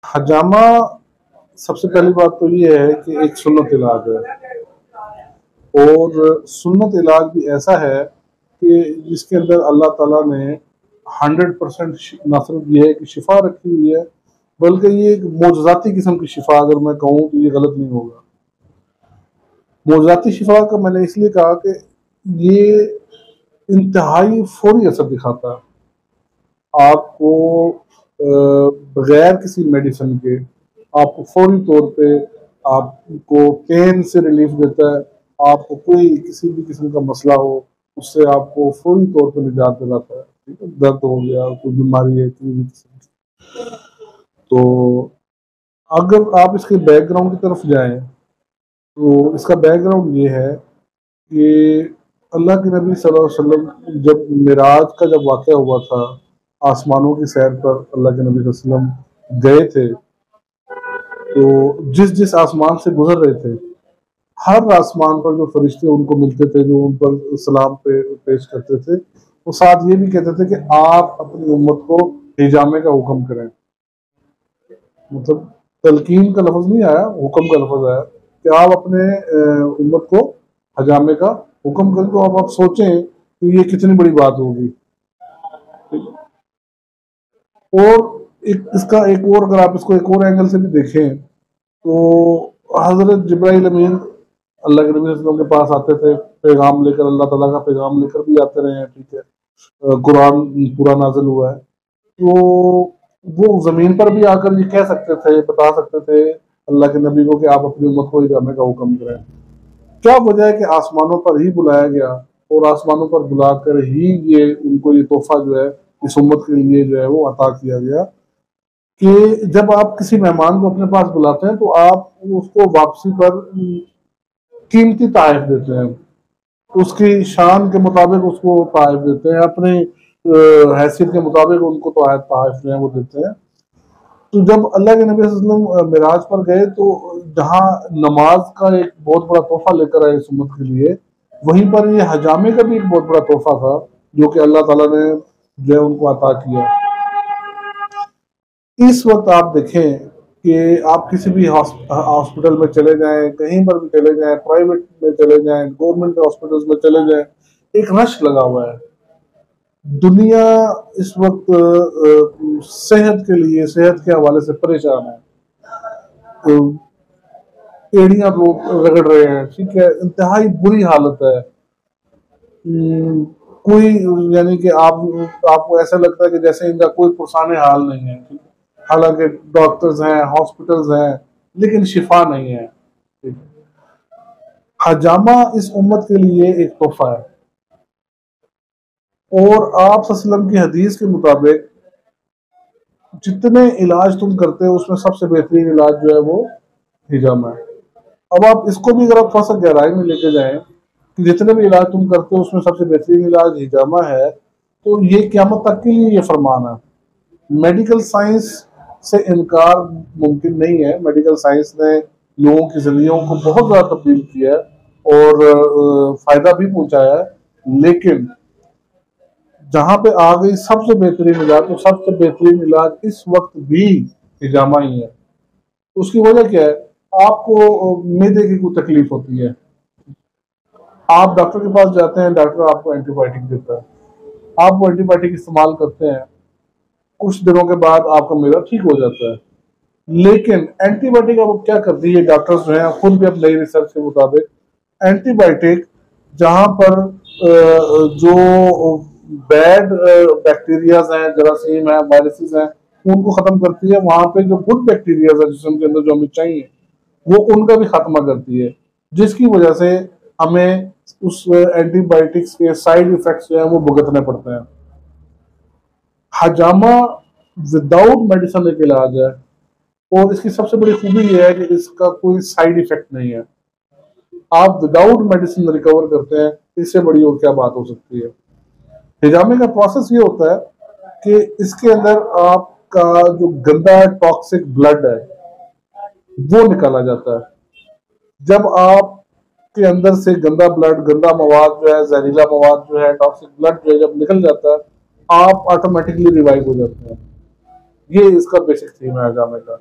हजामा सबसे पहली बात तो ये है कि एक सुन्नत इलाज है, और सुन्नत इलाज भी ऐसा है कि जिसके अंदर अल्लाह ताला ने 100% न सिर्फ ये है कि शिफा रखी हुई है, बल्कि ये एक मोजज़ाती किस्म की शिफा, अगर मैं कहूँ तो ये गलत नहीं होगा। मोजज़ाती शिफा का मैंने इसलिए कहा कि ये इंतहाई फौरी असर दिखाता है आपको, बगैर किसी मेडिसिन के आपको फौरी तौर पे आपको पेन से रिलीफ देता है। आपको कोई किसी भी किस्म का मसला हो उससे आपको फौरी तौर पे निजात दिलाता है। ठीक है, दर्द हो गया, कोई बीमारी है किसी भी किस्म की, तो अगर आप इसके बैकग्राउंड की तरफ जाएं तो इसका बैकग्राउंड ये है कि अल्लाह के नबी सल्लल्लाहु अलैहि वसल्लम जब मिराज का जब वाक़या हुआ था, आसमानों की सैर पर अल्लाह के नबी सल्लल्लाहु अलैहि वसल्लम गए थे, तो जिस जिस आसमान से गुजर रहे थे, हर आसमान पर जो फरिश्ते उनको मिलते थे, जो उन पर सलाम पेश करते थे, वो साथ ये भी कहते थे कि आप अपनी उम्मत को हिजामे का हुक्म करें। मतलब तलकीन का लफ्ज नहीं आया, हुक्म का लफ्ज आया कि आप अपने उम्मत को हजामे का हुक्म करें। तो अब आप सोचें कि ये कितनी बड़ी बात होगी। और इसका एक और, अगर आप इसको एक और एंगल से भी देखें तो हजरत जिब्राइल अमीन अल्लाह के नबी वसल्लम के पास आते थे पैगाम लेकर, अल्लाह ताला का पैगाम लेकर भी आते रहे हैं। ठीक है, कुरान पूरा नाजिल हुआ है, तो वो जमीन पर भी आकर ये कह सकते थे, बता सकते थे अल्लाह के नबी को कि आप अपनी उम्मत को हिजामे का हुक्म करें। क्या वजह है कि आसमानों पर ही बुलाया गया, और आसमानों पर बुलाकर ही ये उनको ये तोहफा जो है इस उम्मत के लिए जो है वो अता किया गया कि जब आप किसी मेहमान को अपने पास बुलाते हैं तो आप उसको वापसी पर कीमती तोहफे देते हैं, उसकी शान के मुताबिक उसको तोहफे देते हैं, अपनी हैसियत के मुताबिक उनको तोहफे जो है वो देते हैं। तो जब अल्लाह के नबी सल्लल्लाहु अलैहि वसल्लम मिराज पर गए तो जहाँ नमाज का एक बहुत बड़ा तोहफा लेकर आए इस उम्मत के लिए, वहीं पर ये हजामे का भी एक बहुत बड़ा तोहफा था जो कि अल्लाह ताला ने जो है उनको अता किया। इस वक्त आप देखें कि आप किसी भी हॉस्पिटल में चले जाएं, कहीं पर भी चले जाएं, प्राइवेट में चले जाएं, गवर्नमेंट हॉस्पिटल्स में चले जाएं, एक रश लगा हुआ है। दुनिया इस वक्त सेहत के लिए, सेहत के हवाले से परेशान है। तो एड़ियां लोग रगड़ रहे हैं, ठीक है, इंतहाई बुरी हालत है। कोई, यानी कि आपको ऐसा लगता है कि जैसे इनका कोई पुरसाने हाल नहीं है। हालांकि डॉक्टर्स हैं, हॉस्पिटल्स हैं, लेकिन शिफा नहीं है। हजामा इस उम्मत के लिए एक तोहफा है, और आप सल्लल्लाहु की हदीस के मुताबिक जितने इलाज तुम करते हो उसमें सबसे बेहतरीन इलाज जो है वो हिजामा है। अब आप इसको भी अगर आप थोड़ा सा गहराई में लेके जाएं कि जितने भी इलाज तुम करते हो उसमें सबसे बेहतरीन इलाज हिजामा है, तो ये क़यामत तक के लिए ये फरमान है। मेडिकल साइंस से इनकार मुमकिन नहीं है। मेडिकल साइंस ने लोगों की जिंदगियों को बहुत ज़्यादा तब्दील किया है और फ़ायदा भी पहुंचाया है, लेकिन जहां पे आ गई सबसे बेहतरीन इलाज, तो सबसे बेहतरीन इलाज इस वक्त भी हिजामा ही है। उसकी वजह क्या है? आपको मैदे की कोई तकलीफ होती है, आप डॉक्टर के पास जाते हैं, डॉक्टर आपको एंटीबायोटिक देता है, आप वो एंटीबायोटिक इस्तेमाल करते हैं, कुछ दिनों के बाद आपका मैदा ठीक हो जाता है। लेकिन एंटीबायोटिक अब क्या करती है, डॉक्टर्स जो है खुद भी अब नई रिसर्च के मुताबिक, एंटीबायोटिक जहां पर जो बैड बैक्टीरियाज हैं, जरासीम है, वायरसेस हैं, उनको खत्म करती है। वहां पे जो गुड बैक्टीरियाज है जिस्म के अंदर जो हमें चाहिए, वो उनका भी खात्मा करती है, जिसकी वजह से हमें उस एंटीबायोटिक्स के साइड इफेक्ट्स जो है वो भुगतने पड़ते हैं। हजामा विदाउट मेडिसिन एक इलाज है, और इसकी सबसे बड़ी खूबी यह है कि इसका कोई साइड इफेक्ट नहीं है। आप विदाउट मेडिसिन रिकवर करते हैं, इससे बड़ी और क्या बात हो सकती है। हिजामे का प्रोसेस ये होता है कि इसके अंदर आपका जो गंदा टॉक्सिक ब्लड है वो निकाला जाता है। जब आप के अंदर से गंदा ब्लड, गंदा मवाद जो है, जहरीला मवाद जो है, टॉक्सिक ब्लड जो है जब निकल जाता है, आप ऑटोमेटिकली रिवाइव हो जाते हैं। ये इसका बेसिक थीम है हिजामे का।